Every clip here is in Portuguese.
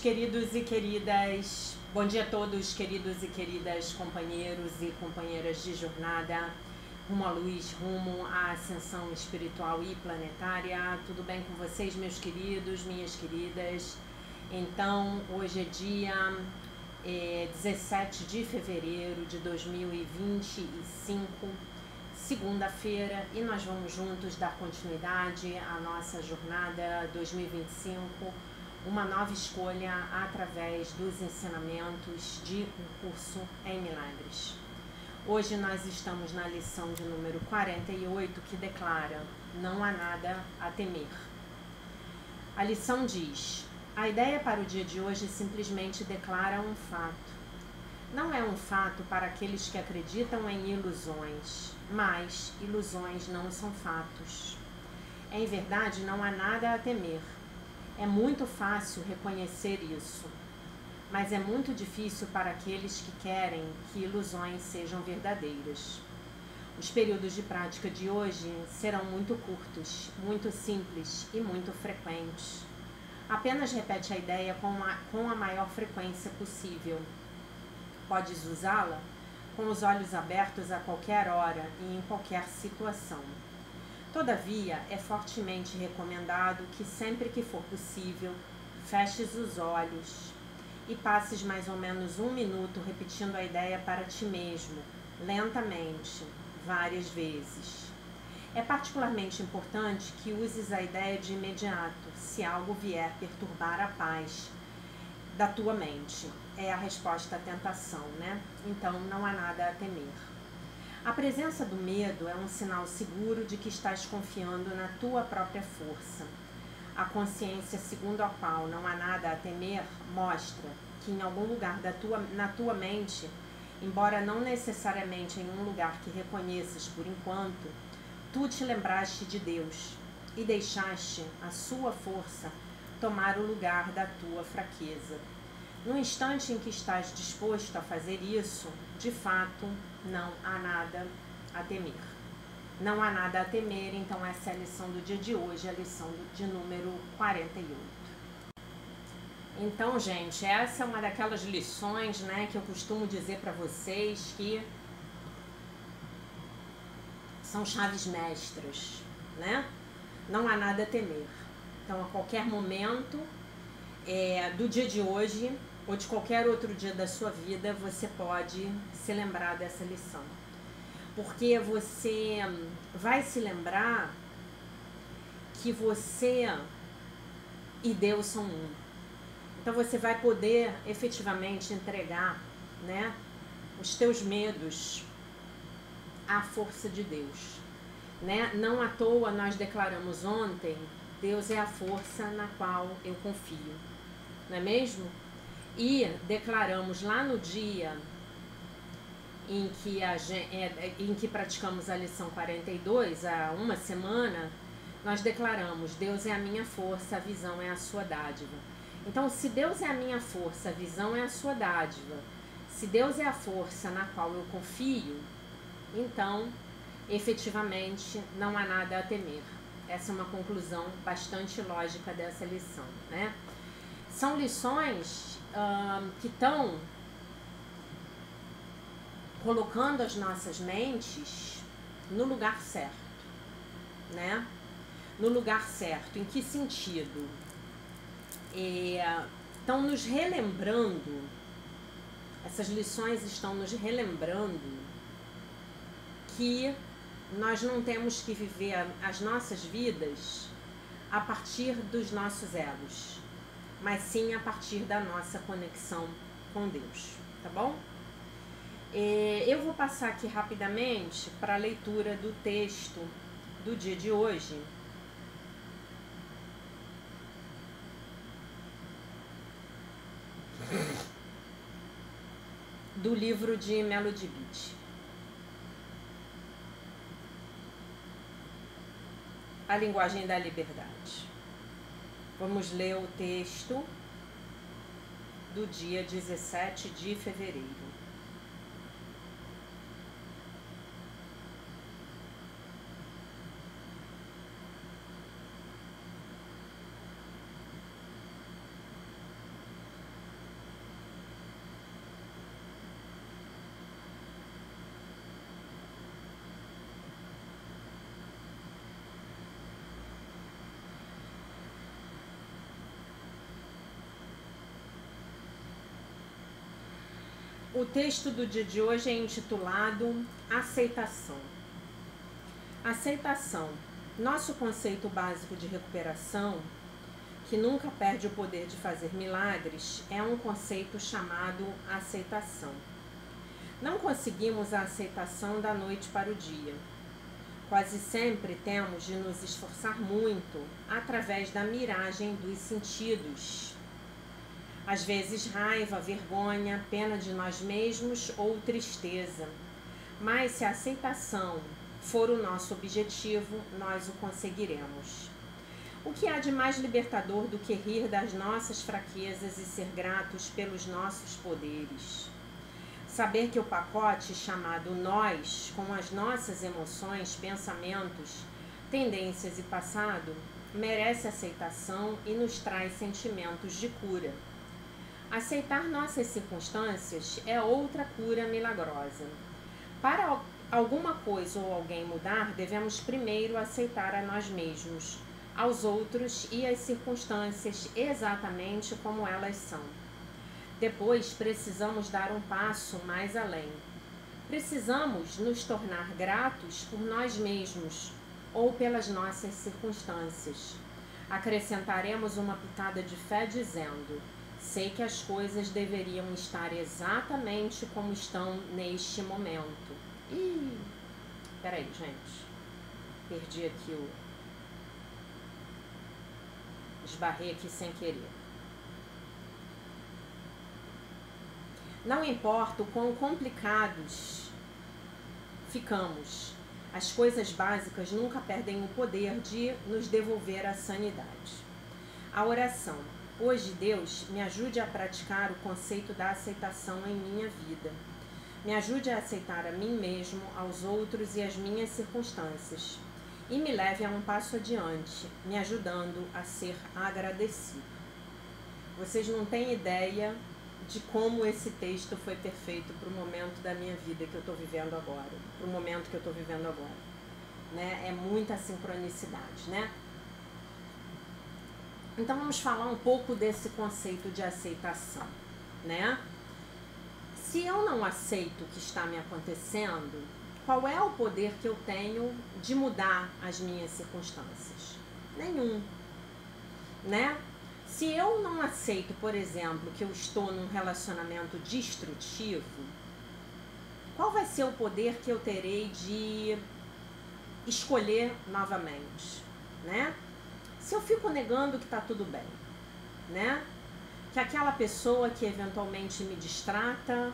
queridos e queridas, bom dia a todos, queridos e queridas companheiros e companheiras de jornada rumo à luz, rumo à ascensão espiritual e planetária. Tudo bem com vocês, meus queridos, minhas queridas? Então, hoje é dia 17 de fevereiro de 2025, segunda-feira, e nós vamos juntos dar continuidade à nossa jornada 2025, uma nova escolha através dos ensinamentos de um curso em milagres. Hoje nós estamos na lição de número 48, que declara: não há nada a temer. A lição diz: a ideia para o dia de hoje simplesmente declara um fato. Não é um fato para aqueles que acreditam em ilusões, mas ilusões não são fatos. Em verdade, não há nada a temer. É muito fácil reconhecer isso, mas é muito difícil para aqueles que querem que ilusões sejam verdadeiras. Os períodos de prática de hoje serão muito curtos, muito simples e muito frequentes. Apenas repete a ideia com a maior frequência possível. Podes usá-la com os olhos abertos a qualquer hora e em qualquer situação. Todavia, é fortemente recomendado que sempre que for possível, feches os olhos e passes mais ou menos 1 minuto repetindo a ideia para ti mesmo, lentamente, várias vezes. É particularmente importante que uses a ideia de imediato, se algo vier perturbar a paz da tua mente. É a resposta à tentação, né? Então, não há nada a temer. A presença do medo é um sinal seguro de que estás confiando na tua própria força. A consciência segundo a qual não há nada a temer mostra que em algum lugar na tua mente, embora não necessariamente em um lugar que reconheças por enquanto, tu te lembraste de Deus e deixaste a sua força tomar o lugar da tua fraqueza. No instante em que estás disposto a fazer isso, de fato, não há nada a temer. Não há nada a temer, então essa é a lição do dia de hoje, a lição de número 48. Então, gente, essa é uma daquelas lições, né, que eu costumo dizer para vocês que são chaves mestras, né? Não há nada a temer. Então, a qualquer momento do dia de hoje ou de qualquer outro dia da sua vida, você pode se lembrar dessa lição. Porque você vai se lembrar que você e Deus são um. Então você vai poder efetivamente entregar, né, os teus medos à força de Deus. Né? Não à toa nós declaramos ontem: Deus é a força na qual eu confio. Não é mesmo? E declaramos lá no dia em que praticamos a lição 42, há uma semana, nós declaramos: Deus é a minha força, a visão é a sua dádiva. Então, se Deus é a minha força, a visão é a sua dádiva, se Deus é a força na qual eu confio, então, efetivamente, não há nada a temer. Essa é uma conclusão bastante lógica dessa lição, né? São lições que estão colocando as nossas mentes no lugar certo, né? No lugar certo. Em que sentido? Estão nos relembrando, essas lições estão nos relembrando que nós não temos que viver as nossas vidas a partir dos nossos egos, mas sim a partir da nossa conexão com Deus, tá bom? Eu vou passar aqui rapidamente para a leitura do texto do dia de hoje. Do livro de Melody Beattie. A linguagem da liberdade. Vamos ler o texto do dia 17 de fevereiro. O texto do dia de hoje é intitulado Aceitação. Aceitação, nosso conceito básico de recuperação, que nunca perde o poder de fazer milagres, é um conceito chamado aceitação. Não conseguimos a aceitação da noite para o dia. Quase sempre temos de nos esforçar muito através da miragem dos sentidos. Às vezes raiva, vergonha, pena de nós mesmos ou tristeza. Mas se a aceitação for o nosso objetivo, nós o conseguiremos. O que há de mais libertador do que rir das nossas fraquezas e ser gratos pelos nossos poderes? Saber que o pacote chamado nós, com as nossas emoções, pensamentos, tendências e passado, merece aceitação e nos traz sentimentos de cura. Aceitar nossas circunstâncias é outra cura milagrosa. Para alguma coisa ou alguém mudar, devemos primeiro aceitar a nós mesmos, aos outros e as circunstâncias exatamente como elas são. Depois, precisamos dar um passo mais além. Precisamos nos tornar gratos por nós mesmos ou pelas nossas circunstâncias. Acrescentaremos uma pitada de fé dizendo: sei que as coisas deveriam estar exatamente como estão neste momento. Peraí, gente. Perdi aqui o... Esbarrei aqui sem querer. Não importa o quão complicados ficamos, as coisas básicas nunca perdem o poder de nos devolver a sanidade. A oração. Hoje, Deus, me ajude a praticar o conceito da aceitação em minha vida. Me ajude a aceitar a mim mesmo, aos outros e as minhas circunstâncias. E me leve a um passo adiante, me ajudando a ser agradecido. Vocês não têm ideia de como esse texto foi perfeito para o momento da minha vida que eu estou vivendo agora. Para o momento que eu estou vivendo agora. Né? É muita sincronicidade, né? Então vamos falar um pouco desse conceito de aceitação, né? Se eu não aceito o que está me acontecendo, qual é o poder que eu tenho de mudar as minhas circunstâncias? Nenhum, né? Se eu não aceito, por exemplo, que eu estou num relacionamento destrutivo, qual vai ser o poder que eu terei de escolher novamente, né? Se eu fico negando que está tudo bem, né? Que aquela pessoa que eventualmente me distrata,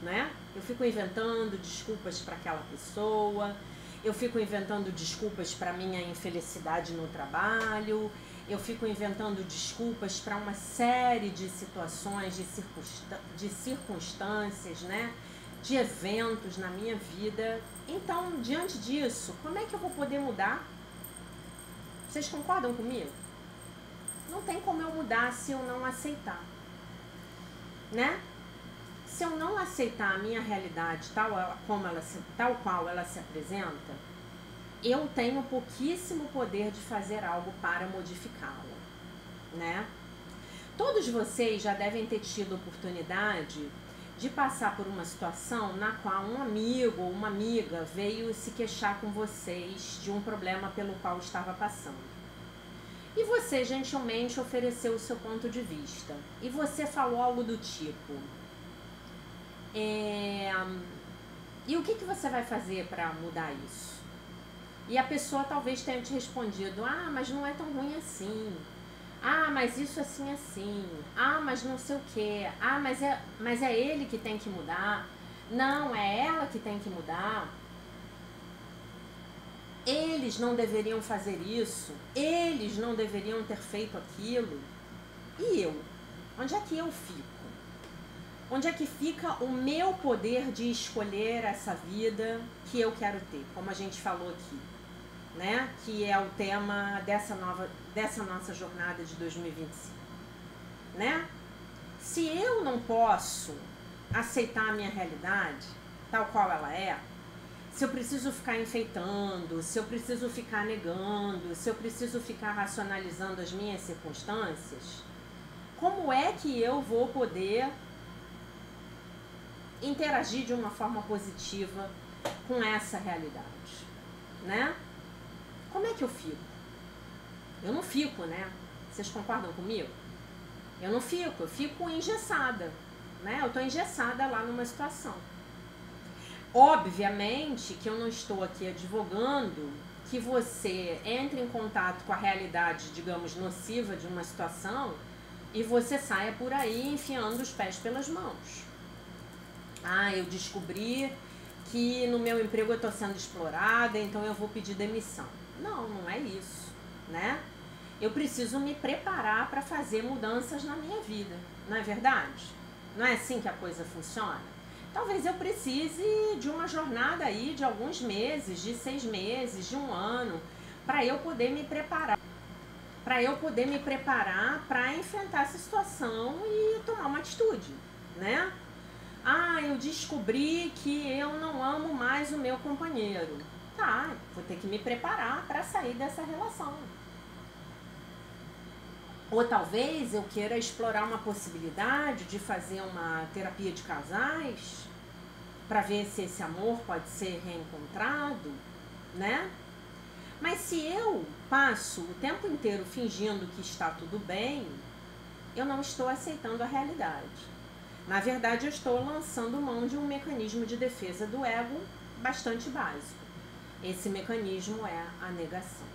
né? Eu fico inventando desculpas para aquela pessoa, eu fico inventando desculpas para minha infelicidade no trabalho, eu fico inventando desculpas para uma série de situações, de circunstâncias, né? De eventos na minha vida. Então, diante disso, como é que eu vou poder mudar? Vocês concordam comigo? Não tem como eu mudar se eu não aceitar, né? Se eu não aceitar a minha realidade tal qual ela se apresenta, eu tenho pouquíssimo poder de fazer algo para modificá-la, né? Todos vocês já devem ter tido oportunidade de passar por uma situação na qual um amigo ou uma amiga veio se queixar com vocês de um problema pelo qual estava passando. E você gentilmente ofereceu o seu ponto de vista. E você falou algo do tipo: e o que você vai fazer para mudar isso? E a pessoa talvez tenha te respondido: ah, mas não é tão ruim assim. Ah, mas isso assim, assim. Ah, mas não sei o quê. Ah, mas é ele que tem que mudar. Não, é ela que tem que mudar. Eles não deveriam fazer isso. Eles não deveriam ter feito aquilo. E eu? Onde é que eu fico? Onde é que fica o meu poder de escolher essa vida que eu quero ter? Como a gente falou aqui, né? Que é o tema dessa nossa jornada de 2025, né? Se eu não posso aceitar a minha realidade tal qual ela é, se eu preciso ficar enfeitando, se eu preciso ficar negando, se eu preciso ficar racionalizando as minhas circunstâncias, como é que eu vou poder interagir de uma forma positiva com essa realidade, né? Como é que eu fico? Eu não fico, né? Vocês concordam comigo? Eu não fico, eu fico engessada, né? Eu tô engessada lá numa situação. Obviamente que eu não estou aqui advogando que você entre em contato com a realidade, digamos, nociva de uma situação e você saia por aí enfiando os pés pelas mãos. Ah, eu descobri que no meu emprego eu estou sendo explorada, então eu vou pedir demissão. Não, não é isso, né? Eu preciso me preparar para fazer mudanças na minha vida, não é verdade? Não é assim que a coisa funciona? Talvez eu precise de uma jornada aí de alguns meses, de 6 meses, de 1 ano, para eu poder me preparar. Para eu poder me preparar para enfrentar essa situação e tomar uma atitude, né? Ah, eu descobri que eu não amo mais o meu companheiro. Tá, vou ter que me preparar para sair dessa relação. Ou talvez eu queira explorar uma possibilidade de fazer uma terapia de casais para ver se esse amor pode ser reencontrado, né? Mas se eu passo o tempo inteiro fingindo que está tudo bem, eu não estou aceitando a realidade. Na verdade, eu estou lançando mão de um mecanismo de defesa do ego bastante básico. Esse mecanismo é a negação,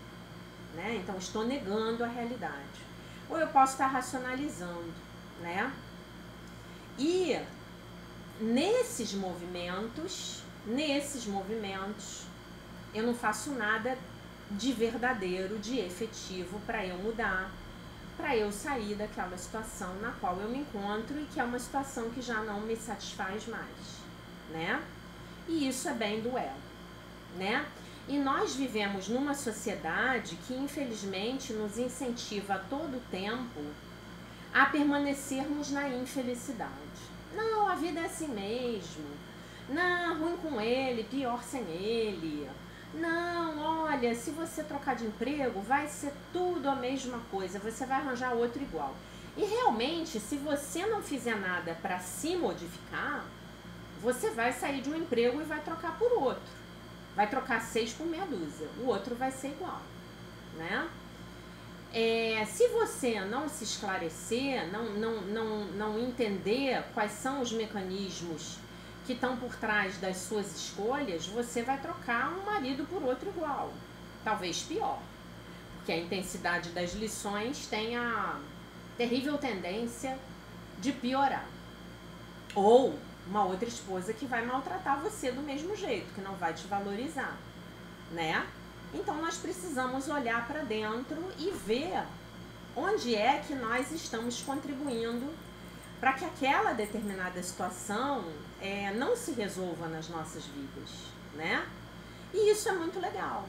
né? Então, estou negando a realidade. Ou eu posso estar racionalizando, né? E nesses movimentos, eu não faço nada de verdadeiro, de efetivo para eu mudar, para eu sair daquela situação na qual eu me encontro e que é uma situação que já não me satisfaz mais, né? E isso é bem do ego, né? E nós vivemos numa sociedade que infelizmente nos incentiva a todo tempo a permanecermos na infelicidade. Não, a vida é assim mesmo. Não, ruim com ele, pior sem ele. Não, olha, se você trocar de emprego, vai ser tudo a mesma coisa, você vai arranjar outro igual. E realmente, se você não fizer nada para se modificar, você vai sair de um emprego e vai trocar por outro. Vai trocar 6 por meia dúzia, o outro vai ser igual, né? Se você não se esclarecer, não entender quais são os mecanismos que estão por trás das suas escolhas, você vai trocar um marido por outro igual, talvez pior, porque a intensidade das lições tem a terrível tendência de piorar. Ou uma outra esposa que vai maltratar você do mesmo jeito, que não vai te valorizar, né? Então nós precisamos olhar para dentro e ver onde é que nós estamos contribuindo para que aquela determinada situação não se resolva nas nossas vidas, né? E isso é muito legal,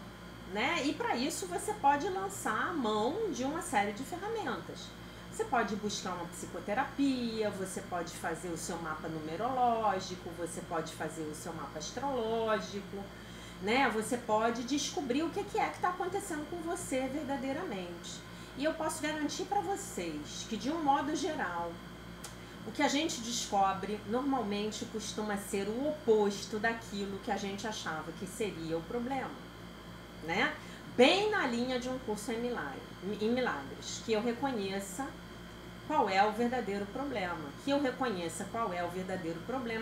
né? E para isso você pode lançar a mão de uma série de ferramentas. Você pode buscar uma psicoterapia, você pode fazer o seu mapa numerológico, você pode fazer o seu mapa astrológico, né? Você pode descobrir o que está acontecendo com você verdadeiramente. E eu posso garantir para vocês que, de um modo geral, o que a gente descobre normalmente costuma ser o oposto daquilo que a gente achava que seria o problema, né? Bem na linha de um curso em milagres, que eu reconheça qual é o verdadeiro problema,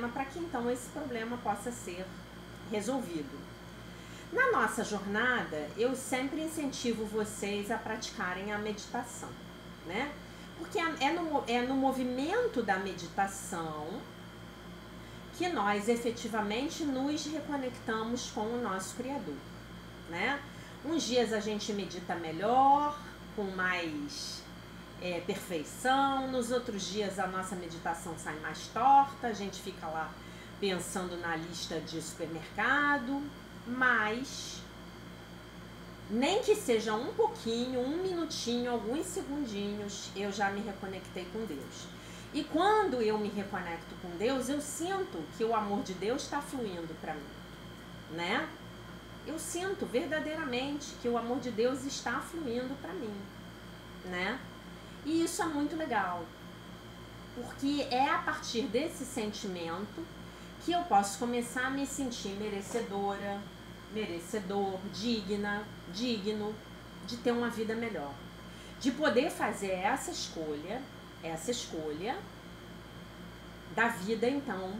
para que então esse problema possa ser resolvido. Na nossa jornada, eu sempre incentivo vocês a praticarem a meditação, né? Porque é no movimento da meditação que nós efetivamente nos reconectamos com o nosso Criador, né? Uns dias a gente medita melhor, com mais perfeição, nos outros dias a nossa meditação sai mais torta, a gente fica lá pensando na lista de supermercado, mas nem que seja um pouquinho, um minutinho, alguns segundinhos, eu já me reconectei com Deus. E quando eu me reconecto com Deus, eu sinto que o amor de Deus está fluindo para mim, né? Eu sinto verdadeiramente que o amor de Deus está fluindo para mim, né? E isso é muito legal, porque é a partir desse sentimento que eu posso começar a me sentir merecedora, merecedor, digna, digno de ter uma vida melhor. De poder fazer essa escolha da vida, então,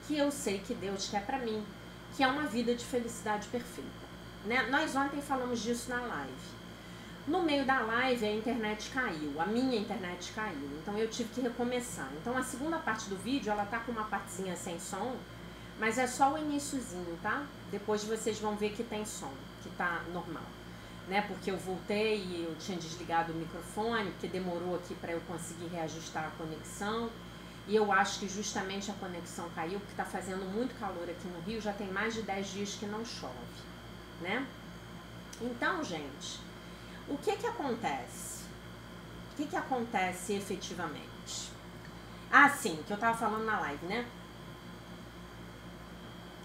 que eu sei que Deus quer para mim, que é uma vida de felicidade perfeita. Né? Nós ontem falamos disso na live. No meio da live a internet caiu, a minha internet caiu, então eu tive que recomeçar. Então a segunda parte do vídeo, ela tá com uma partezinha sem som, mas é só o iniciozinho, tá? Depois vocês vão ver que tem som, que tá normal. Né? Porque eu voltei e eu tinha desligado o microfone, porque demorou aqui para eu conseguir reajustar a conexão. E eu acho que justamente a conexão caiu, porque tá fazendo muito calor aqui no Rio, já tem mais de 10 dias que não chove, né? Então, gente, o que que acontece? O que que acontece efetivamente? Ah, sim, que eu tava falando na live, né?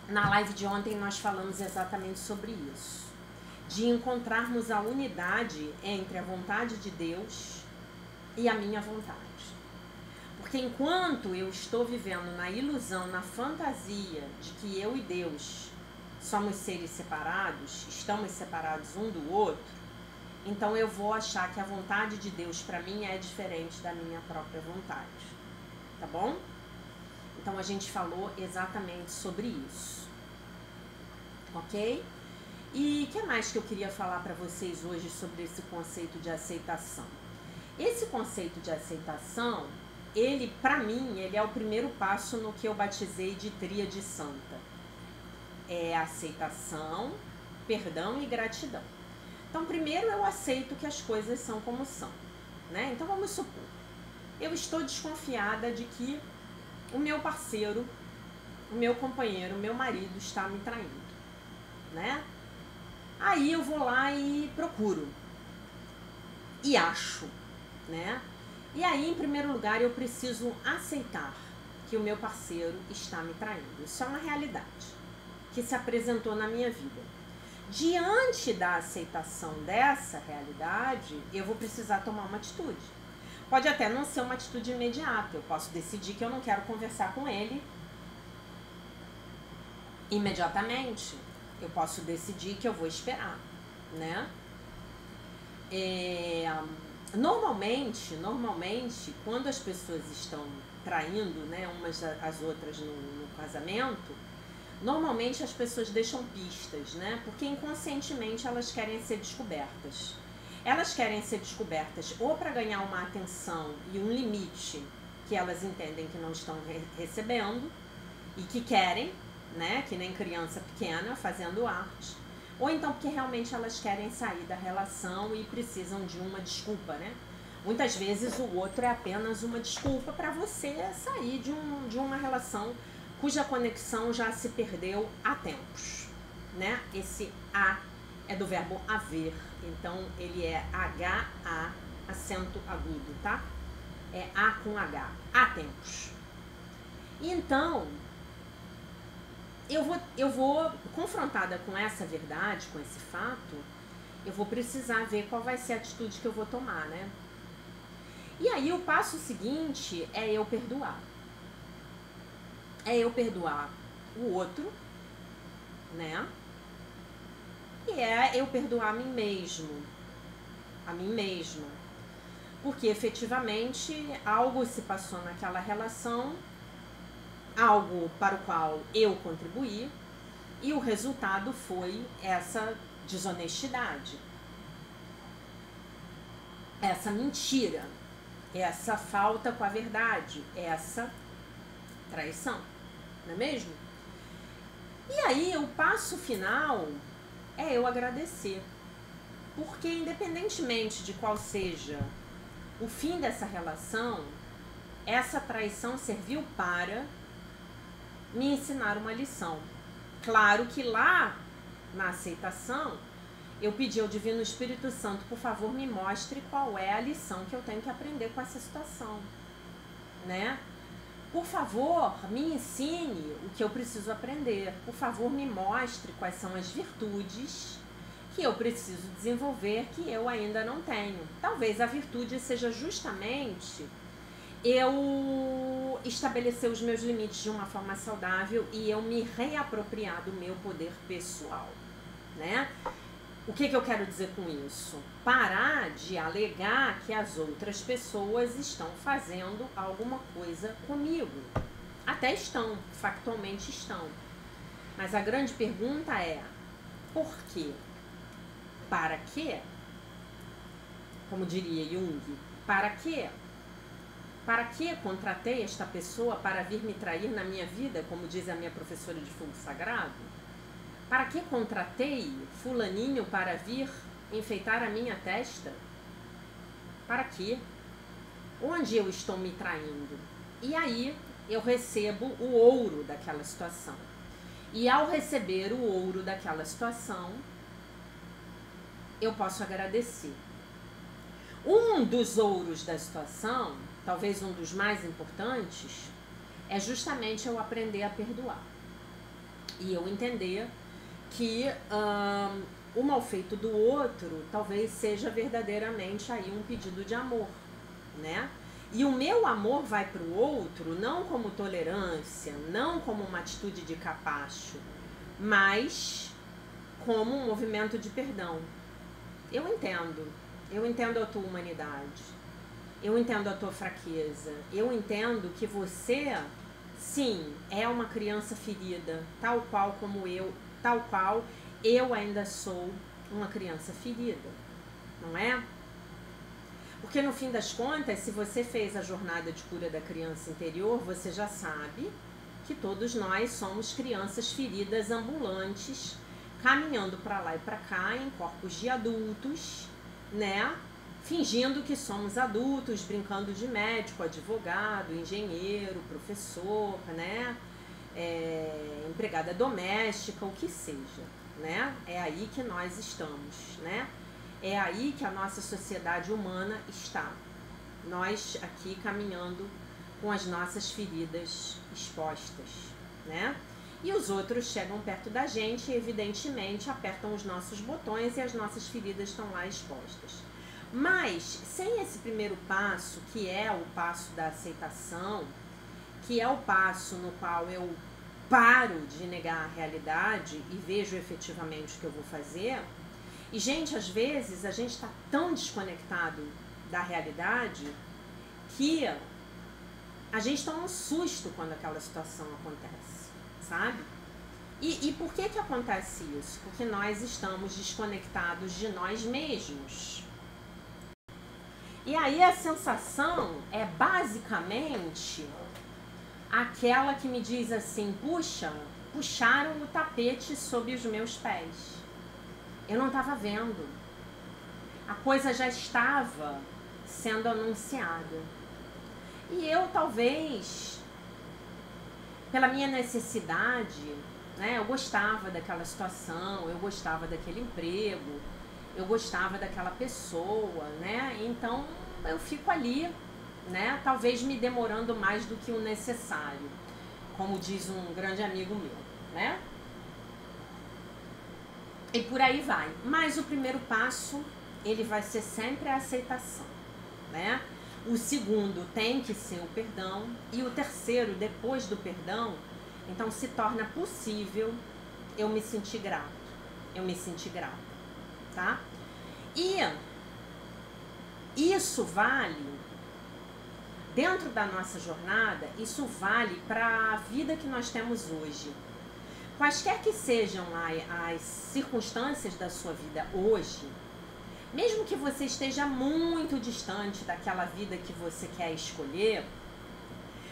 Na live de ontem nós falamos exatamente sobre isso. De encontrarmos a unidade entre a vontade de Deus e a minha vontade. Porque enquanto eu estou vivendo na ilusão, na fantasia de que eu e Deus somos seres separados, estamos separados um do outro, então eu vou achar que a vontade de Deus para mim é diferente da minha própria vontade. Tá bom? Então a gente falou exatamente sobre isso. Ok? E o que mais que eu queria falar para vocês hoje sobre esse conceito de aceitação? Esse conceito de aceitação, ele, para mim, ele é o primeiro passo no que eu batizei de tríade santa. É aceitação, perdão e gratidão. Então, primeiro eu aceito que as coisas são como são, né? Então, vamos supor, eu estou desconfiada de que o meu parceiro, o meu companheiro, o meu marido está me traindo, né? Aí eu vou lá e procuro. E acho, né? E aí, em primeiro lugar, eu preciso aceitar que o meu parceiro está me traindo. Isso é uma realidade que se apresentou na minha vida. Diante da aceitação dessa realidade, eu vou precisar tomar uma atitude. Pode até não ser uma atitude imediata. Eu posso decidir que eu não quero conversar com ele imediatamente. Eu posso decidir que eu vou esperar, né? Normalmente, quando as pessoas estão traindo, né, umas às outras no casamento, normalmente as pessoas deixam pistas, né? Porque inconscientemente elas querem ser descobertas. Elas querem ser descobertas ou para ganhar uma atenção e um limite que elas entendem que não estão recebendo e que querem, né? Que nem criança pequena fazendo arte. Ou então porque realmente elas querem sair da relação e precisam de uma desculpa, né? Muitas vezes o outro é apenas uma desculpa para você sair de uma relação cuja conexão já se perdeu há tempos, né? Esse A é do verbo haver, então ele é H-A, acento agudo, tá? É A com H, há tempos. Então, eu vou confrontada com essa verdade, com esse fato, eu vou precisar ver qual vai ser a atitude que eu vou tomar, né? E aí o passo seguinte é eu perdoar. É eu perdoar o outro, né? E é eu perdoar a mim mesmo. A mim mesma. Porque efetivamente algo se passou naquela relação, algo para o qual eu contribuí, e o resultado foi essa desonestidade, essa mentira, essa falta com a verdade, essa traição, não é mesmo? E aí o passo final é eu agradecer, porque independentemente de qual seja o fim dessa relação, essa traição serviu para me ensinar uma lição. Claro que lá na aceitação eu pedi ao Divino Espírito Santo, por favor, me mostre qual é a lição que eu tenho que aprender com essa situação, né? Por favor, me ensine o que eu preciso aprender. Por favor, me mostre quais são as virtudes que eu preciso desenvolver que eu ainda não tenho. Talvez a virtude seja justamente eu estabelecer os meus limites de uma forma saudável e eu me reapropriar do meu poder pessoal, né? O que eu quero dizer com isso? Parar de alegar que as outras pessoas estão fazendo alguma coisa comigo. Até estão, factualmente estão. Mas a grande pergunta é, por quê? Para quê? Como diria Jung, para quê? Para que contratei esta pessoa para vir me trair na minha vida, como diz a minha professora de fogo sagrado? Para que contratei fulaninho para vir enfeitar a minha testa? Para quê? Onde eu estou me traindo? E aí eu recebo o ouro daquela situação. E ao receber o ouro daquela situação, eu posso agradecer. Um dos ouros da situação, talvez um dos mais importantes, é justamente eu aprender a perdoar. E eu entender que o mal feito do outro talvez seja verdadeiramente aí um pedido de amor, né? E o meu amor vai para o outro não como tolerância, não como uma atitude de capacho, mas como um movimento de perdão. Eu entendo a tua humanidade, eu entendo a tua fraqueza, eu entendo que você, sim, é uma criança ferida, tal qual eu ainda sou uma criança ferida, não é? Porque no fim das contas, se você fez a jornada de cura da criança interior, você já sabe que todos nós somos crianças feridas ambulantes, caminhando para lá e para cá em corpos de adultos, né? Fingindo que somos adultos, brincando de médico, advogado, engenheiro, professor, né? Empregada doméstica, o que seja, né? É aí que nós estamos, né? É aí que a nossa sociedade humana está. Nós aqui caminhando com as nossas feridas expostas, né? E os outros chegam perto da gente e, evidentemente, apertam os nossos botões e as nossas feridas estão lá expostas. Mas, sem esse primeiro passo, que é o passo da aceitação, que é o passo no qual eu paro de negar a realidade e vejo efetivamente o que eu vou fazer. E, gente, às vezes a gente está tão desconectado da realidade que a gente toma um susto quando aquela situação acontece, sabe? E por que acontece isso? Porque nós estamos desconectados de nós mesmos. E aí a sensação é basicamente aquela que me diz assim, puxa, puxaram o tapete sob os meus pés. Eu não estava vendo. A coisa já estava sendo anunciada. E eu talvez, pela minha necessidade, né, eu gostava daquela situação, eu gostava daquele emprego, eu gostava daquela pessoa, né? Então eu fico ali, né? Talvez me demorando mais do que o necessário, como diz um grande amigo meu, né? E por aí vai. Mas o primeiro passo, ele vai ser sempre a aceitação, né? O segundo tem que ser o perdão. E o terceiro, depois do perdão, então se torna possível eu me sentir grato. Eu me sentir grata, tá? E isso vale, dentro da nossa jornada, isso vale para a vida que nós temos hoje. Quaisquer que sejam as circunstâncias da sua vida hoje, mesmo que você esteja muito distante daquela vida que você quer escolher,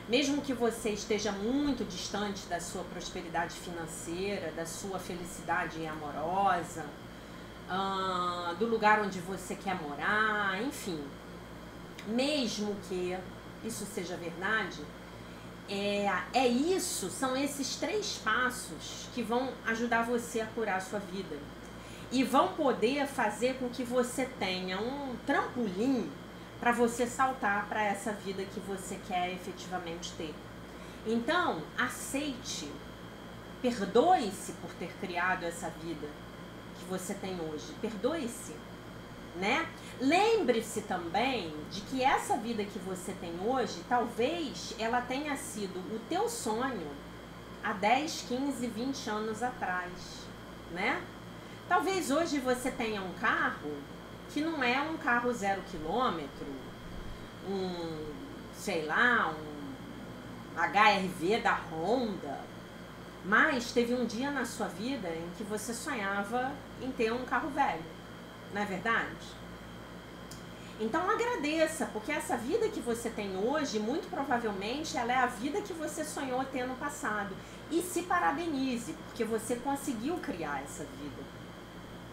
mesmo que você esteja muito distante da sua prosperidade financeira, da sua felicidade amorosa, do lugar onde você quer morar, enfim, mesmo que isso seja verdade, são esses 3 passos que vão ajudar você a curar a sua vida e vão poder fazer com que você tenha um trampolim para você saltar para essa vida que você quer efetivamente ter. Então, aceite, perdoe-se por ter criado essa vida que você tem hoje, perdoe-se, né? Lembre-se também de que essa vida que você tem hoje, talvez ela tenha sido o teu sonho há 10, 15, 20 anos atrás, né? Talvez hoje você tenha um carro que não é um carro 0 quilômetro, sei lá, um HR-V da Honda, mas teve um dia na sua vida em que você sonhava em ter um carro velho, não é verdade? Então agradeça, porque essa vida que você tem hoje, muito provavelmente, ela é a vida que você sonhou ter no passado. E se parabenize, porque você conseguiu criar essa vida.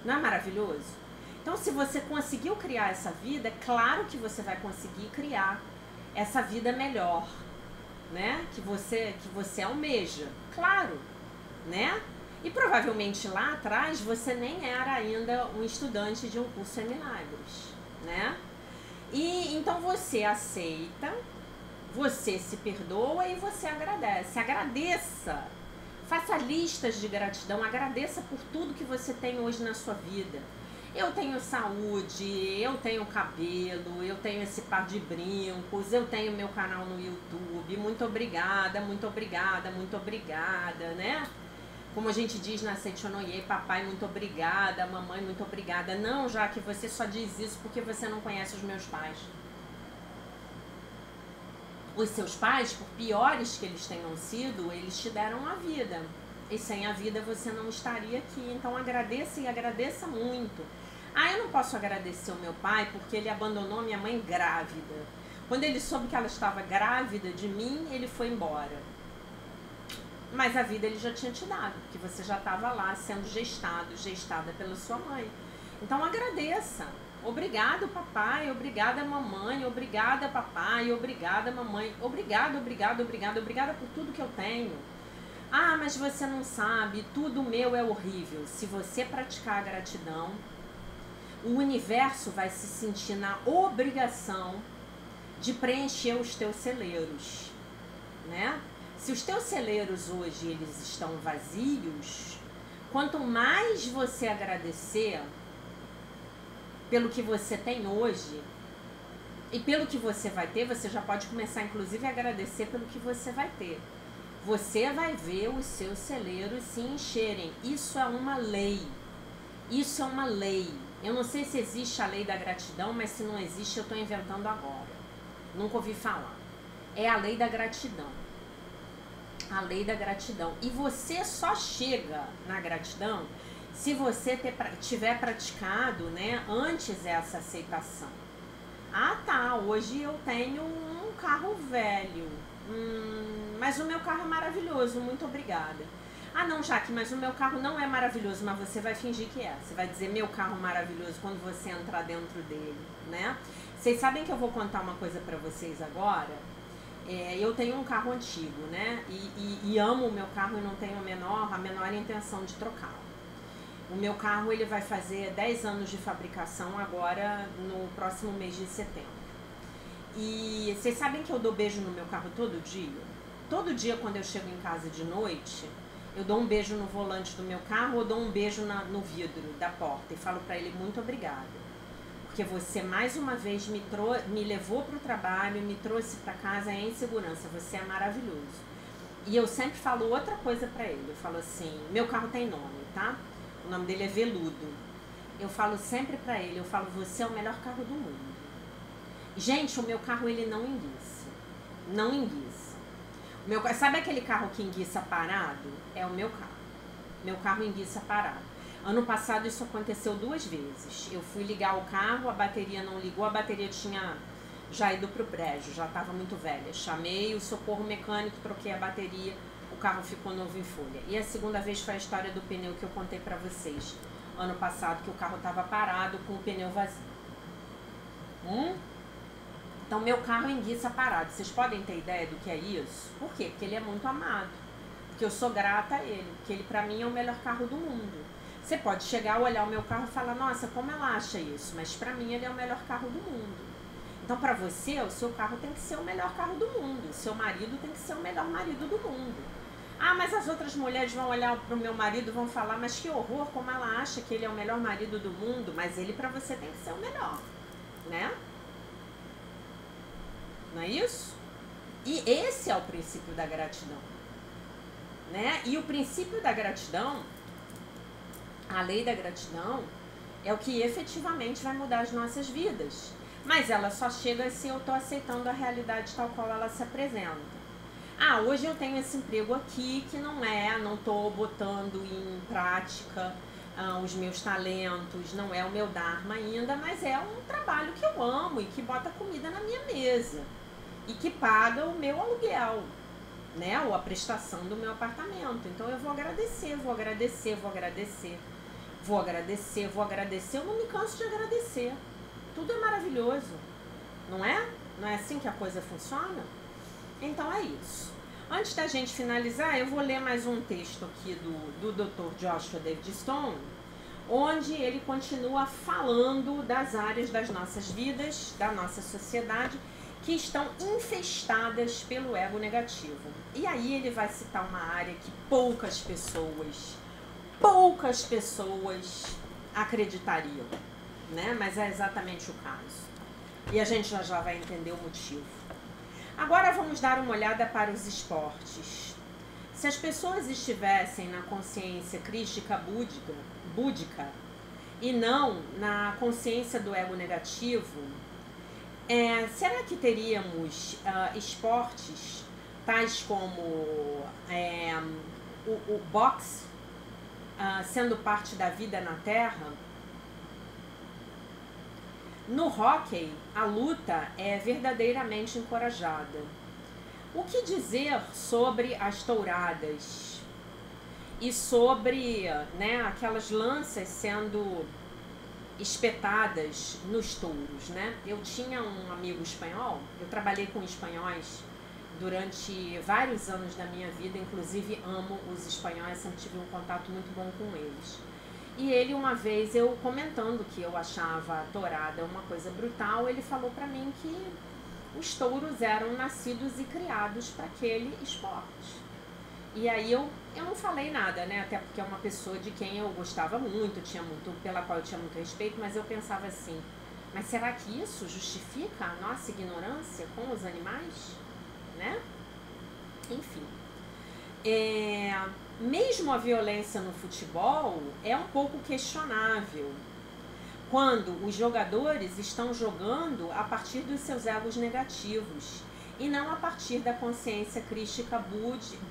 Não é maravilhoso? Então, se você conseguiu criar essa vida, é claro que você vai conseguir criar essa vida melhor, né? Que você almeja, claro, né? E provavelmente lá atrás você nem era ainda um estudante de um curso em milagres, né? E então você aceita, você se perdoa e você agradece. Agradeça, faça listas de gratidão, agradeça por tudo que você tem hoje na sua vida. Eu tenho saúde, eu tenho cabelo, eu tenho esse par de brincos, eu tenho meu canal no YouTube. Muito obrigada, muito obrigada, muito obrigada, né? Como a gente diz na Seichonoye, papai, muito obrigada, mamãe, muito obrigada. Não, já que você só diz isso porque você não conhece os meus pais. Os seus pais, por piores que eles tenham sido, eles te deram a vida. E sem a vida você não estaria aqui. Então agradeça e agradeça muito. Ah, eu não posso agradecer o meu pai porque ele abandonou minha mãe grávida. Quando ele soube que ela estava grávida de mim, ele foi embora. Mas a vida ele já tinha te dado, porque você já estava lá sendo gestada pela sua mãe. Então agradeça. Obrigado, papai, obrigada, mamãe, obrigada, papai, obrigada, mamãe. Obrigado, obrigado, obrigado, obrigada por tudo que eu tenho. Ah, mas você não sabe, tudo meu é horrível. Se você praticar a gratidão, o universo vai se sentir na obrigação de preencher os teus celeiros, né? Se os teus celeiros hoje eles estão vazios, quanto mais você agradecer pelo que você tem hoje e pelo que você vai ter, você já pode começar inclusive a agradecer pelo que você vai ter. Você vai ver os seus celeiros se encherem. Isso é uma lei. Isso é uma lei. Eu não sei se existe a lei da gratidão, mas se não existe, eu estou inventando agora. Nunca ouvi falar. É a lei da gratidão. A lei da gratidão. E você só chega na gratidão se você tiver praticado, né, antes essa aceitação. Ah, tá, hoje eu tenho um carro velho, mas o meu carro é maravilhoso, muito obrigada. Ah, não, Jaque, mas o meu carro não é maravilhoso, mas você vai fingir que é. Você vai dizer meu carro maravilhoso quando você entrar dentro dele, né? Vocês sabem que eu vou contar uma coisa pra vocês agora? Eu tenho um carro antigo, né? E amo o meu carro e não tenho a menor intenção de trocá-lo. O meu carro ele vai fazer 10 anos de fabricação agora no próximo mês de setembro. E vocês sabem que eu dou beijo no meu carro todo dia? Todo dia quando eu chego em casa de noite, eu dou um beijo no volante do meu carro ou dou um beijo no vidro da porta e falo para ele muito obrigada. Porque você mais uma vez me levou para o trabalho, me trouxe para casa em segurança, você é maravilhoso. E eu sempre falo outra coisa para ele, eu falo assim, meu carro tem nome, tá? O nome dele é Veludo. Eu falo sempre pra ele, eu falo, você é o melhor carro do mundo. Gente, o meu carro ele não enguiça. Não enguiça. Sabe aquele carro que enguiça parado? É o meu carro. Meu carro enguiça parado. Ano passado isso aconteceu 2 vezes. Eu fui ligar o carro, a bateria não ligou, a bateria tinha já ido pro brejo, já estava muito velha. Chamei o socorro mecânico, troquei a bateria. O carro ficou novo em folha. E a segunda vez foi a história do pneu que eu contei pra vocês. Ano passado, que o carro estava parado com o pneu vazio. Então, meu carro enguiça parado. Vocês podem ter ideia do que é isso? Por quê? Porque ele é muito amado. Porque eu sou grata a ele. Porque ele, pra mim, é o melhor carro do mundo. Você pode chegar, olhar o meu carro e falar, nossa, como ela acha isso? Mas pra mim, ele é o melhor carro do mundo. Então, pra você, o seu carro tem que ser o melhor carro do mundo. O seu marido tem que ser o melhor marido do mundo. Ah, mas as outras mulheres vão olhar pro meu marido e vão falar, mas que horror, como ela acha que ele é o melhor marido do mundo, mas ele pra você tem que ser o melhor, né? Não é isso? E esse é o princípio da gratidão, né? E o princípio da gratidão, a lei da gratidão, é o que efetivamente vai mudar as nossas vidas. Mas ela só chega se eu tô aceitando a realidade tal qual ela se apresenta. Ah, hoje eu tenho esse emprego aqui que não tô botando em prática os meus talentos, não é o meu dharma ainda, mas é um trabalho que eu amo e que bota comida na minha mesa e que paga o meu aluguel, né? Ou a prestação do meu apartamento. Então eu vou agradecer, vou agradecer, vou agradecer, vou agradecer, vou agradecer. Eu não me canso de agradecer. Tudo é maravilhoso, não é? Não é assim que a coisa funciona? Então é isso. Antes da gente finalizar, eu vou ler mais um texto aqui do Dr. Joshua David Stone, onde ele continua falando das áreas das nossas vidas, da nossa sociedade, que estão infestadas pelo ego negativo. E aí ele vai citar uma área que poucas pessoas acreditariam, né? Mas é exatamente o caso. E a gente já vai entender o motivo. Agora vamos dar uma olhada para os esportes. Se as pessoas estivessem na consciência crística búdica e não na consciência do ego negativo, será que teríamos esportes tais como o boxe sendo parte da vida na Terra? No hóquei, a luta é verdadeiramente encorajada. O que dizer sobre as touradas e sobre, né, aquelas lanças sendo espetadas nos touros, né? Eu tinha um amigo espanhol, eu trabalhei com espanhóis durante vários anos da minha vida, inclusive amo os espanhóis, sempre tive um contato muito bom com eles. E ele, uma vez, eu comentando que eu achava a tourada uma coisa brutal, ele falou pra mim que os touros eram nascidos e criados para aquele esporte. E aí eu não falei nada, né? Até porque é uma pessoa de quem eu gostava muito, pela qual eu tinha muito respeito, mas eu pensava assim, mas será que isso justifica a nossa ignorância com os animais? Né? Enfim. Mesmo a violência no futebol é um pouco questionável quando os jogadores estão jogando a partir dos seus egos negativos e não a partir da consciência crística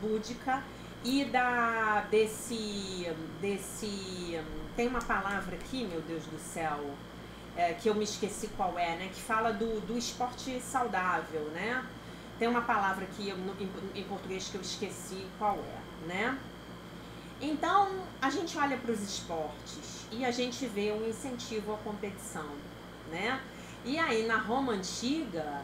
búdica e tem uma palavra aqui, meu Deus do céu, que eu me esqueci qual é, né, que fala do esporte saudável, né? Tem uma palavra aqui em português que eu esqueci qual é, né? Então, a gente olha para os esportes e a gente vê um incentivo à competição, né? E aí, na Roma Antiga,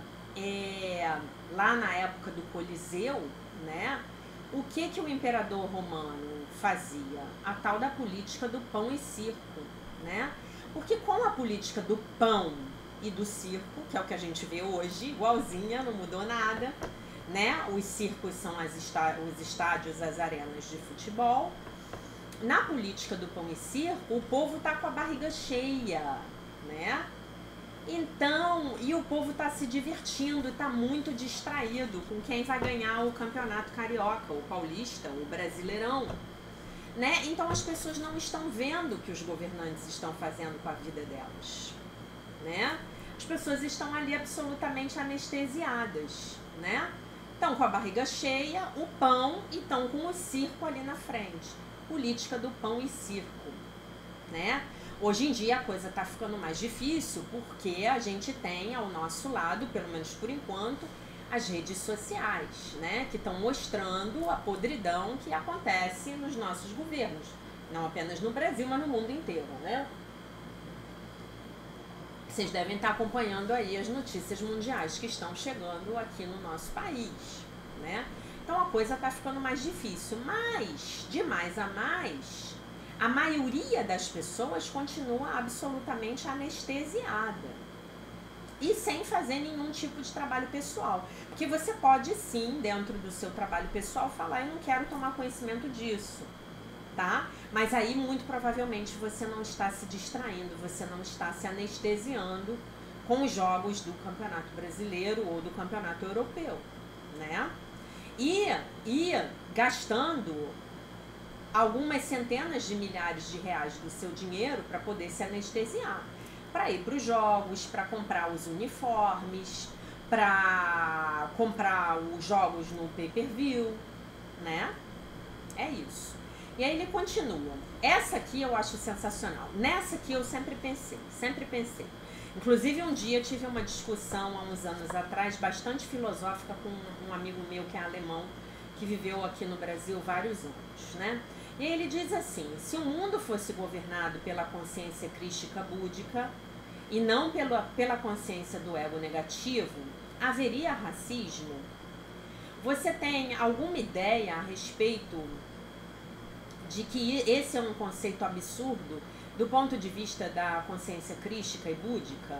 lá na época do Coliseu, né? O que o imperador romano fazia? A tal da política do pão e circo, né? Porque com a política do pão e do circo, que é o que a gente vê hoje, igualzinha, não mudou nada, né? Os circos são os estádios, as arenas de futebol. Na política do pão e circo, o povo tá com a barriga cheia, né? Então, e o povo tá se divertindo e tá muito distraído com quem vai ganhar o campeonato carioca, o paulista, o brasileirão, né? Então as pessoas não estão vendo o que os governantes estão fazendo com a vida delas, né? As pessoas estão ali absolutamente anestesiadas, né? Estão com a barriga cheia, o pão, e estão com o circo ali na frente. Política do pão e circo, né? Hoje em dia a coisa está ficando mais difícil porque a gente tem ao nosso lado, pelo menos por enquanto, as redes sociais, né? Que estão mostrando a podridão que acontece nos nossos governos. Não apenas no Brasil, mas no mundo inteiro, né? Vocês devem estar acompanhando aí as notícias mundiais que estão chegando aqui no nosso país, né? Então a coisa está ficando mais difícil, mas de mais a mais, a maioria das pessoas continua absolutamente anestesiada. e sem fazer nenhum tipo de trabalho pessoal. Porque você pode sim, dentro do seu trabalho pessoal, falar, eu não quero tomar conhecimento disso, tá? Mas aí, muito provavelmente, você não está se distraindo, você não está se anestesiando com os jogos do Campeonato Brasileiro ou do Campeonato Europeu, né? E gastando algumas centenas de milhares de reais do seu dinheiro para poder se anestesiar, para ir para os jogos, para comprar os uniformes, para comprar os jogos no pay-per-view, né? É isso. E aí ele continua. Essa aqui eu acho sensacional. Nessa aqui eu sempre pensei. Inclusive um dia eu tive uma discussão há uns anos atrás, bastante filosófica, com um amigo meu que é alemão, que viveu aqui no Brasil vários anos, né? E ele diz assim, se o mundo fosse governado pela consciência crística búdica e não pela consciência do ego negativo, haveria racismo? Você tem alguma ideia a respeito de que esse é um conceito absurdo do ponto de vista da consciência crística e búdica?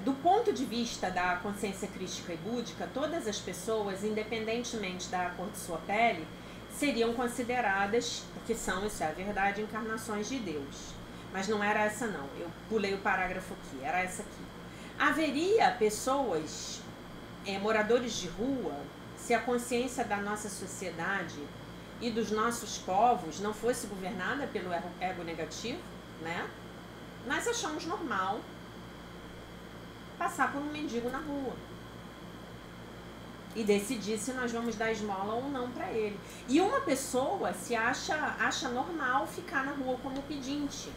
Do ponto de vista da consciência crística e búdica, todas as pessoas, independentemente da cor de sua pele, seriam consideradas, porque são, isso é a verdade, encarnações de Deus. Mas não era essa não, eu pulei o parágrafo aqui, era essa aqui. Haveria pessoas, moradores de rua, se a consciência da nossa sociedade e dos nossos povos não fosse governada pelo ego negativo, né? Nós achamos normal passar por um mendigo na rua e decidir se nós vamos dar esmola ou não para ele. E uma pessoa se acha normal ficar na rua como pedinte,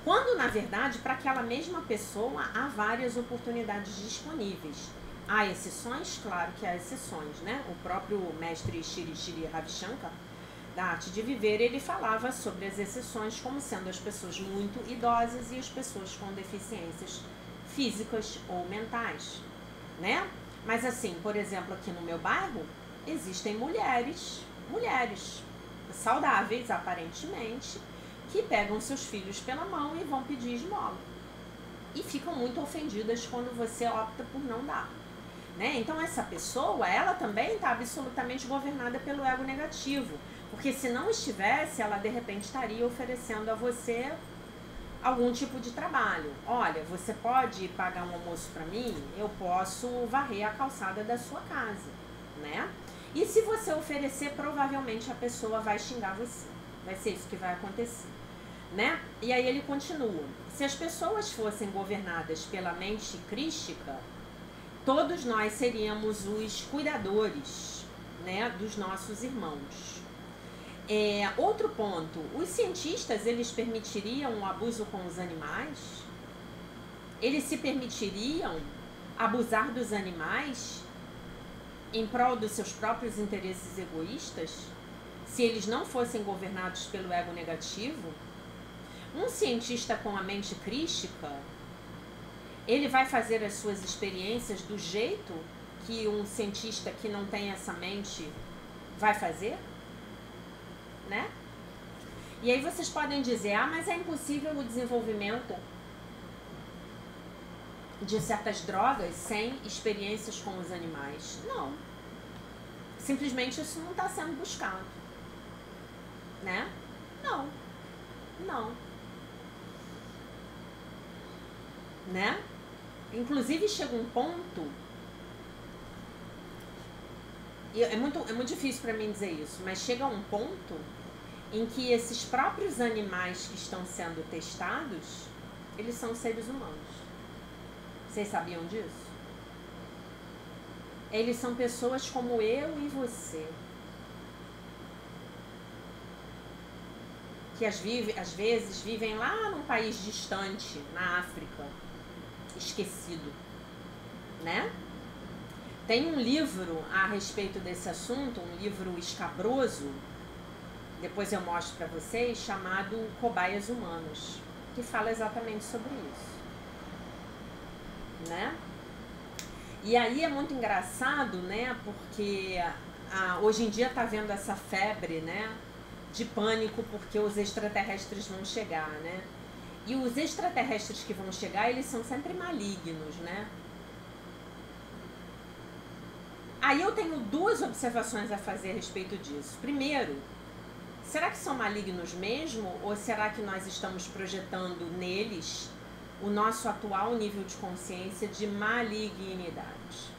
quando na verdade para aquela mesma pessoa há várias oportunidades disponíveis. Há exceções? Claro que há exceções, né? O próprio mestre Shri Ravi Shankar, da Arte de Viver, ele falava sobre as exceções como sendo as pessoas muito idosas e as pessoas com deficiências físicas ou mentais, né? Mas assim, por exemplo, aqui no meu bairro, existem mulheres saudáveis, aparentemente, que pegam seus filhos pela mão e vão pedir esmola. E ficam muito ofendidas quando você opta por não dar, né? Então essa pessoa, ela também está absolutamente governada pelo ego negativo. Porque se não estivesse, ela de repente estaria oferecendo a você algum tipo de trabalho. Olha, você pode pagar um almoço para mim? Eu posso varrer a calçada da sua casa, né? E se você oferecer, provavelmente a pessoa vai xingar você. Vai ser isso que vai acontecer, né? E aí ele continua. Se as pessoas fossem governadas pela mente crística, todos nós seríamos os cuidadores, né, dos nossos irmãos. Outro ponto, os cientistas, eles permitiriam o abuso com os animais? Eles se permitiriam abusar dos animais em prol dos seus próprios interesses egoístas, se eles não fossem governados pelo ego negativo? Um cientista com a mente crística, ele vai fazer as suas experiências do jeito que um cientista que não tem essa mente vai fazer? Né? E aí vocês podem dizer, mas é impossível o desenvolvimento de certas drogas sem experiências com os animais. Não. Simplesmente isso não está sendo buscado. Né? Não. Né? Inclusive chega um ponto, e é muito difícil para mim dizer isso, mas chega um ponto em que esses próprios animais que estão sendo testados, eles são seres humanos. Vocês sabiam disso? Eles são pessoas como eu e você, que às vezes vivem lá num país distante, na África, esquecido, né? Tem um livro a respeito desse assunto, um livro escabroso, depois eu mostro para vocês, chamado Cobaias Humanos, que fala exatamente sobre isso, né? E aí é muito engraçado, né? Porque hoje em dia tá vendo essa febre, né? de pânico porque os extraterrestres vão chegar, né? E os extraterrestres que vão chegar, eles são sempre malignos, né? Aí eu tenho duas observações a fazer a respeito disso. Primeiro, será que são malignos mesmo? Ou será que nós estamos projetando neles o nosso atual nível de consciência de malignidade?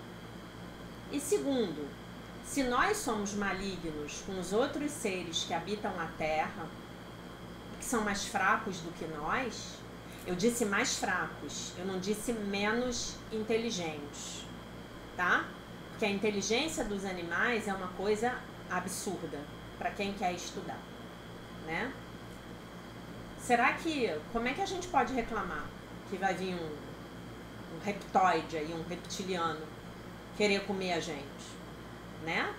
E segundo, se nós somos malignos com os outros seres que habitam a Terra, que são mais fracos do que nós, eu disse mais fracos, eu não disse menos inteligentes, tá? Porque a inteligência dos animais é uma coisa absurda para quem quer estudar, né? Será que, como é que a gente pode reclamar que vai vir um reptoide aí, um reptiliano querer comer a gente, né?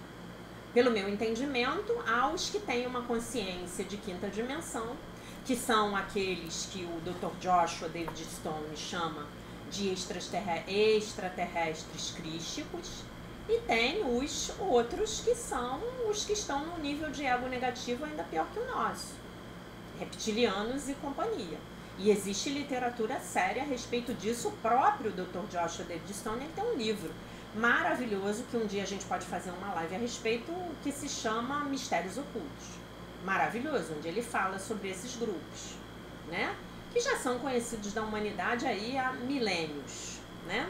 Pelo meu entendimento, há os que têm uma consciência de quinta dimensão, que são aqueles que o Dr. Joshua David Stone chama de extraterrestres crísticos, e tem os outros que são os que estão no nível de ego negativo ainda pior que o nosso, reptilianos e companhia. E existe literatura séria a respeito disso. O próprio Dr. Joshua David Stone, ele tem um livro maravilhoso que um dia a gente pode fazer uma live a respeito, que se chama Mistérios Ocultos. Maravilhoso, onde ele fala sobre esses grupos, né? Que já são conhecidos da humanidade aí há milênios, né?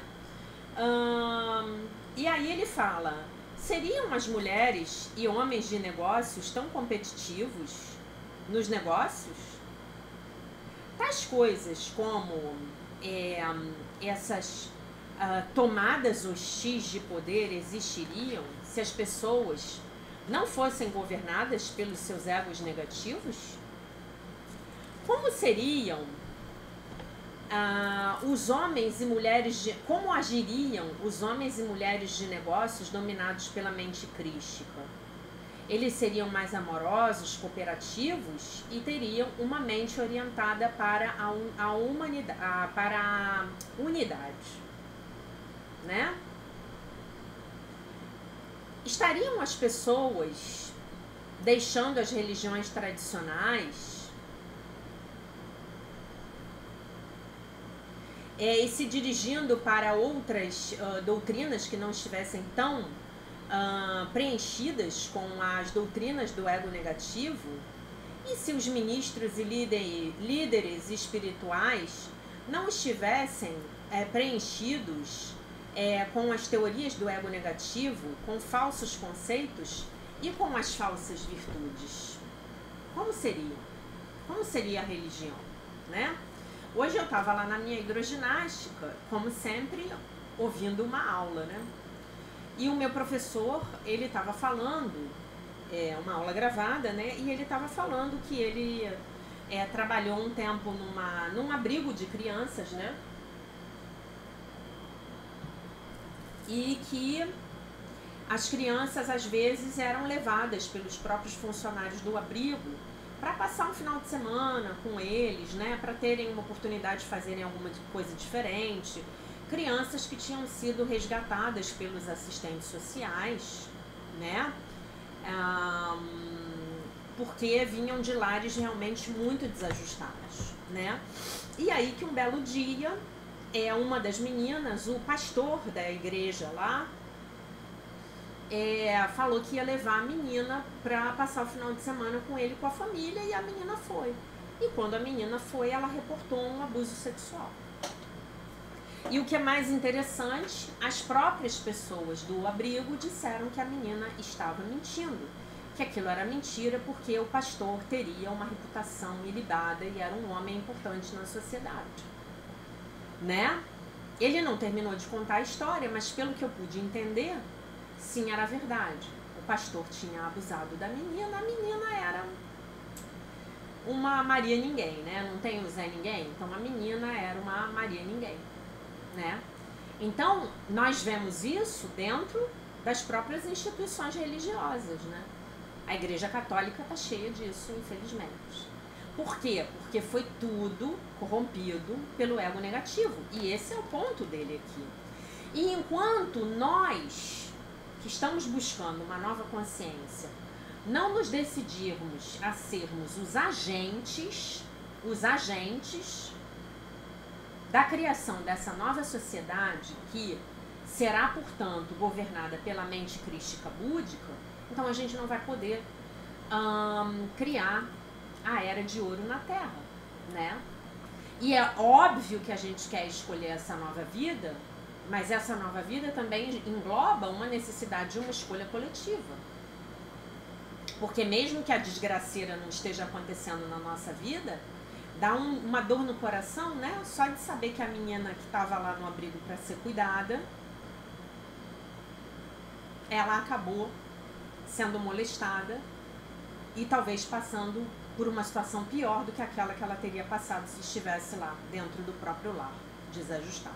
E aí ele fala, seriam as mulheres e homens de negócios tão competitivos nos negócios? Tais coisas como essas tomadas hostis de poder existiriam se as pessoas não fossem governadas pelos seus egos negativos? Como seriam os homens e mulheres como agiriam os homens e mulheres de negócios dominados pela mente crística? Eles seriam mais amorosos, cooperativos e teriam uma mente orientada para a humanidade, para a unidade, né? Estariam as pessoas deixando as religiões tradicionais e se dirigindo para outras doutrinas que não estivessem tão preenchidas com as doutrinas do ego negativo? E se os ministros e líderes espirituais não estivessem preenchidos com as teorias do ego negativo, com falsos conceitos e com as falsas virtudes? Como seria? Como seria a religião, né? Hoje eu estava lá na minha hidroginástica, como sempre, ouvindo uma aula, né? E o meu professor, ele estava falando, uma aula gravada, né? E ele estava falando que ele trabalhou um tempo num abrigo de crianças, né? E que as crianças, às vezes, eram levadas pelos próprios funcionários do abrigo para passar um final de semana com eles, né? Para terem uma oportunidade de fazerem alguma coisa diferente. Crianças que tinham sido resgatadas pelos assistentes sociais, né? Porque vinham de lares realmente muito desajustados, né? E aí que um belo dia, uma das meninas, o pastor da igreja lá, falou que ia levar a menina para passar o final de semana com ele, com a família, e a menina foi. E quando a menina foi, ela reportou um abuso sexual. E o que é mais interessante, as próprias pessoas do abrigo disseram que a menina estava mentindo, que aquilo era mentira porque o pastor teria uma reputação ilibada e era um homem importante na sociedade, né? Ele não terminou de contar a história, mas pelo que eu pude entender, sim, era verdade. O pastor tinha abusado da menina, a menina era uma Maria Ninguém, né? Não tem o Zé Ninguém? Então a menina era uma Maria Ninguém, né? Então, nós vemos isso dentro das próprias instituições religiosas, né? A Igreja Católica está cheia disso, infelizmente. Por quê? Porque foi tudo corrompido pelo ego negativo. E esse é o ponto dele aqui. E enquanto nós, que estamos buscando uma nova consciência, não nos decidirmos a sermos os agentes da criação dessa nova sociedade que será, portanto, governada pela mente crística búdica, então a gente não vai poder criar a era de ouro na Terra, né? E é óbvio que a gente quer escolher essa nova vida, mas essa nova vida também engloba uma necessidade de uma escolha coletiva. Porque mesmo que a desgraceira não esteja acontecendo na nossa vida, dá uma dor no coração, né? Só de saber que a menina que estava lá no abrigo para ser cuidada, ela acabou sendo molestada e talvez passando por uma situação pior do que aquela que ela teria passado se estivesse lá dentro do próprio lar, desajustada,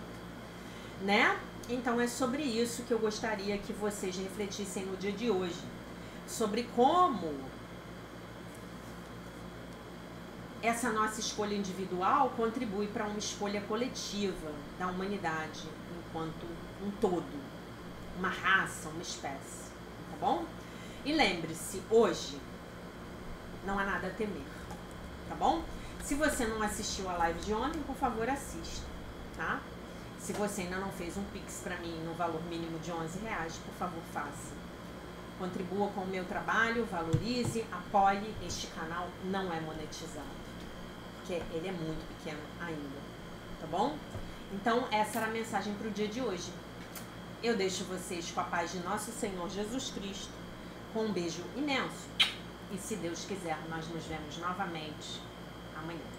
né? Então é sobre isso que eu gostaria que vocês refletissem no dia de hoje, sobre como essa nossa escolha individual contribui para uma escolha coletiva da humanidade enquanto um todo, uma raça, uma espécie, tá bom? E lembre-se, hoje não há nada a temer, tá bom? Se você não assistiu a live de ontem, por favor, assista, tá? Se você ainda não fez um Pix para mim no valor mínimo de R$11, por favor, faça. Contribua com o meu trabalho, valorize, apoie. Este canal não é monetizado, porque ele é muito pequeno ainda, tá bom? Então, essa era a mensagem para o dia de hoje. Eu deixo vocês com a paz de nosso Senhor Jesus Cristo, com um beijo imenso. E se Deus quiser, nós nos vemos novamente amanhã.